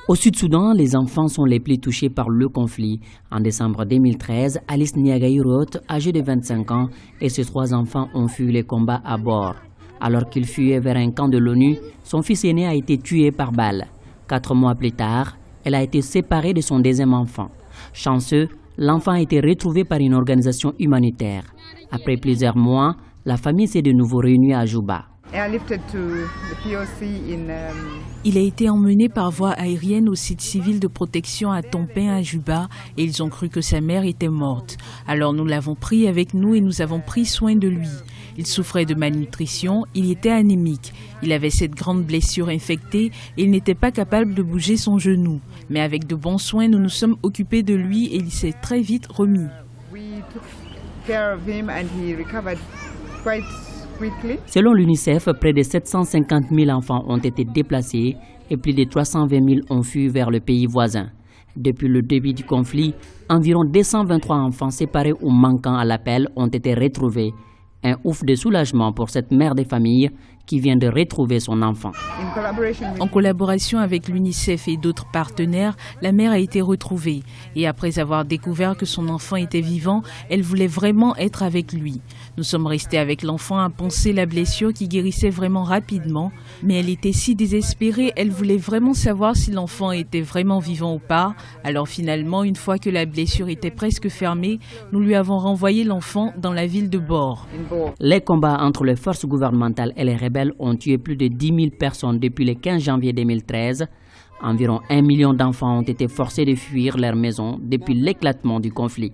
Au Sud-Soudan, les enfants sont les plus touchés par le conflit. En décembre 2013, Alice Niagaï-Roth, âgée de 25 ans, et ses 3 enfants ont fui les combats à bord. Alors qu'il fuyait vers un camp de l'ONU, son fils aîné a été tué par balle. 4 mois plus tard, elle a été séparée de son deuxième enfant. Chanceux, l'enfant a été retrouvé par une organisation humanitaire. Après plusieurs mois, la famille s'est de nouveau réunie à Juba. Il a été emmené par voie aérienne au site civil de protection à Tompin à Juba et ils ont cru que sa mère était morte. Alors nous l'avons pris avec nous et nous avons pris soin de lui. Il souffrait de malnutrition, il était anémique. Il avait cette grande blessure infectée et il n'était pas capable de bouger son genou. Mais avec de bons soins, nous nous sommes occupés de lui et il s'est très vite remis. Selon l'UNICEF, près de 750 000 enfants ont été déplacés et plus de 320 000 ont fui vers le pays voisin. Depuis le début du conflit, environ 223 enfants séparés ou manquant à l'appel ont été retrouvés. Un ouf de soulagement pour cette mère de famille qui vient de retrouver son enfant. En collaboration avec l'UNICEF et d'autres partenaires, la mère a été retrouvée. Et après avoir découvert que son enfant était vivant, elle voulait vraiment être avec lui. Nous sommes restés avec l'enfant à panser la blessure qui guérissait vraiment rapidement. Mais elle était si désespérée, elle voulait vraiment savoir si l'enfant était vraiment vivant ou pas. Alors finalement, une fois que la blessure était presque fermée, nous lui avons renvoyé l'enfant dans la ville de Bor. Les combats entre les forces gouvernementales et les rebelles ont tué plus de 10 000 personnes depuis le 15 janvier 2013. Environ 1 million d'enfants ont été forcés de fuir leur maison depuis l'éclatement du conflit.